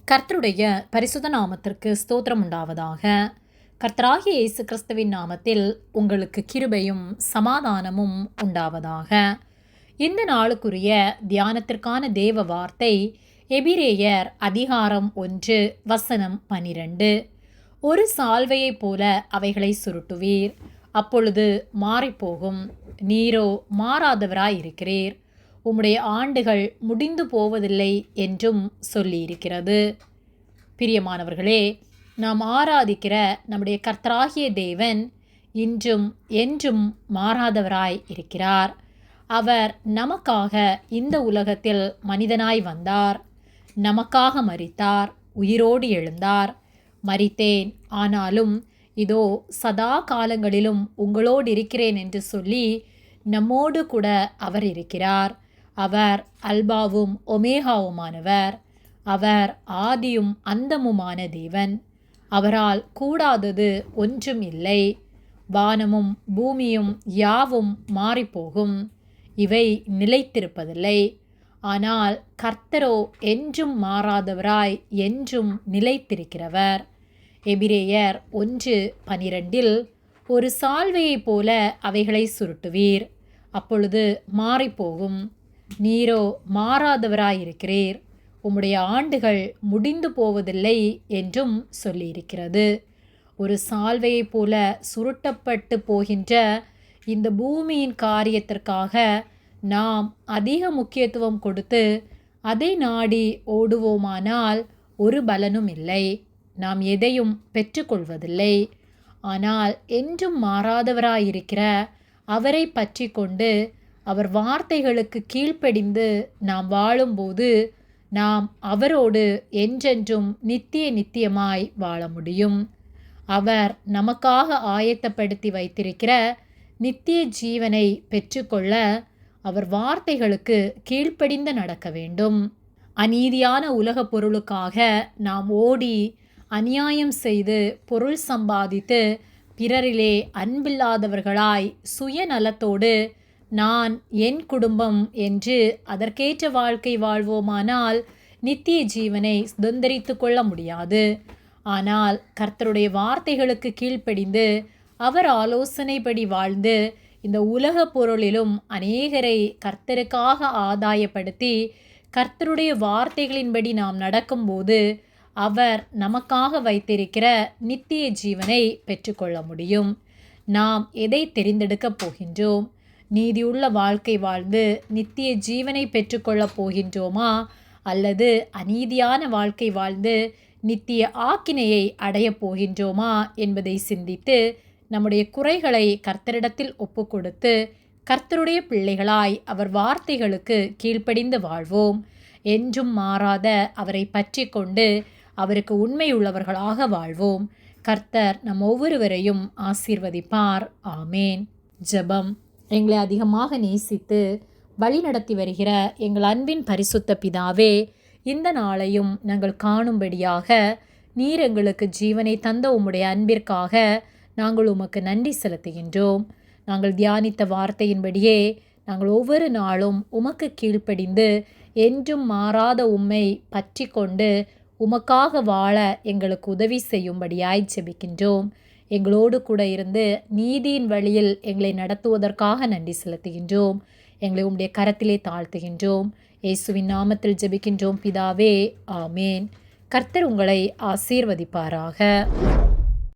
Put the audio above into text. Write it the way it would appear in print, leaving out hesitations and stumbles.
கர்த்தருடைய பரிசுத்த நாமத்திற்கு ஸ்தோத்திரம் உண்டாவதாக. கர்த்தராகிய இயேசு கிறிஸ்துவின் நாமத்தில் உங்களுக்கு கிருபையும் சமாதானமும் உண்டாவதாக. இந்த நாளுக்குரிய தியானத்திற்கான தேவ வார்த்தை எபிரேயர் அதிகாரம் 1 வசனம் 12. ஒரு சால்வையைப் போல அவைகளை சுருட்டுவீர், அப்பொழுது மாறிப்போகும். நீரோ மாறாதவராயிருக்கிறீர், உம்முடைய ஆண்டுகள் முடிந்து போவதில்லை என்றும் சொல்லியிருக்கிறது. பிரியமானவர்களே, நாம் ஆராதிக்கிற நம்முடைய கர்த்தராகிய தேவன் இன்றும் என்றும் மாறாதவராய் இருக்கிறார். அவர் நமக்காக இந்த உலகத்தில் மனிதனாய் வந்தார், நமக்காக மரித்தார், உயிரோடு எழுந்தார். மரித்தேன், ஆனாலும் இதோ சதா காலங்களிலும் உங்களோடு இருக்கிறேன் என்று சொல்லி நம்மோடு கூட அவர் இருக்கிறார். அவர் அல்பாவும் ஒமேகாவுமானவர். அவர் ஆதியும் அந்தமுமான தேவன். அவரால் கூடாதது ஒன்றும் இல்லை. வானமும் பூமியும் யாவும் மாறிப்போகும், இவை நிலைத்திருப்பதில்லை. ஆனால் கர்த்தரோ என்றும் மாறாதவராய் என்றும் நிலைத்திருக்கிறவர். எபிரேயர் 1:12 ஒரு சால்வையைப் போல அவைகளை சுருட்டுவீர், அப்பொழுது மாறிப்போகும். நீரோ மாறாதவராயிருக்கிறீர், உம்முடைய ஆண்டுகள் முடிந்து போவதில்லை என்றும் சொல்லியிருக்கிறது. ஒரு சால்வையைப் போல சுருட்டப்பட்டு போகின்ற இந்த பூமியின் காரியத்திற்காக நாம் அதிக முக்கியத்துவம் கொடுத்து அதை நாடி ஓடுவோமானால் ஒரு பலனும் இல்லை, நாம் எதையும் பெற்றுக்கொள்வதில்லை. ஆனால் என்றும் மாறாதவராயிருக்கிற அவரை பற்றி கொண்டு அவர் வார்த்தைகளுக்கு கீழ்ப்படிந்து நாம் வாழும்போது நாம் அவரோடு என்றென்றும் நித்தியமாய் வாழ முடியும். அவர் நமக்காக ஆயத்தப்படுத்தி வைத்திருக்கிற நித்திய ஜீவனை பெற்றுக்கொள்ள அவர் வார்த்தைகளுக்கு கீழ்ப்படிந்து நடக்க வேண்டும். அநீதியான உலக பொருளுக்காக நாம் ஓடி அநியாயம் செய்து பொருள் சம்பாதித்து பிறரிலே அன்பில்லாதவர்களாய் சுயநலத்தோடு நான் என் குடும்பம் என்று அதற்கேற்ற வாழ்க்கை வாழ்வோமானால் நித்திய ஜீவனை சுதந்திரித்து கொள்ள முடியாது. ஆனால் கர்த்தருடைய வார்த்தைகளுக்கு கீழ்ப்படிந்து அவர் ஆலோசனைப்படி வாழ்ந்து இந்த உலக பொருளிலும் அநேகரை கர்த்தருக்காக ஆதாயப்படுத்தி கர்த்தருடைய வார்த்தைகளின்படி நாம் நடக்கும்போது அவர் நமக்காக வைத்திருக்கிற நித்திய ஜீவனை பெற்றுக்கொள்ள முடியும். நாம் எதை தெரிந்தெடுக்கப் போகின்றோம்? நீதியுள்ள வாழ்க்கை வாழ்ந்து நித்திய ஜீவனை பெற்றுக்கொள்ளப் போகின்றோமா, அல்லது அநீதியான வாழ்க்கை வாழ்ந்து நித்திய ஆக்கினையை அடையப் போகின்றோமா என்பதை சிந்தித்து நம்முடைய குறைகளை கர்த்தரிடத்தில் ஒப்புக்கொடுத்து கர்த்தருடைய பிள்ளைகளாய் அவர் வார்த்தைகளுக்கு கீழ்ப்படிந்து வாழ்வோம். என்றும் மாறாத அவரை பற்றி கொண்டு அவருக்கு உண்மையுள்ளவர்களாக வாழ்வோம். கர்த்தர் நம் ஒவ்வொருவரையும் ஆசீர்வதிப்பார். ஆமேன். ஜெபம். எங்களை அதிகமாக நேசித்து வழி நடத்தி வருகிற எங்கள் அன்பின் பரிசுத்த பிதாவே, இந்த நாளையும் நாங்கள் காணும்படியாக நீர் எங்களுக்கு ஜீவனை தந்த உம்முடைய அன்பிற்காக நாங்கள் உமக்கு நன்றி செலுத்துகின்றோம். நாங்கள் தியானித்த வார்த்தையின்படியே நாங்கள் ஒவ்வொரு நாளும் உமக்கு கீழ்ப்படிந்து என்றும் மாறாத உம்மை பற்றி கொண்டு உமக்காக வாழ எங்களுக்கு உதவி செய்யும்படியாய் ஜெபிக்கின்றோம். எங்களோடு கூட இருந்து நீதியின் வழியில் எங்களை நடத்துவதற்காக நன்றி செலுத்துகின்றோம். எங்களை உம்முடைய கரத்திலே தாழ்த்துகின்றோம். இயேசுவின் நாமத்தில் ஜெபிக்கின்றோம் பிதாவே. ஆமேன். கர்த்தர் உங்களை ஆசீர்வதிப்பாராக.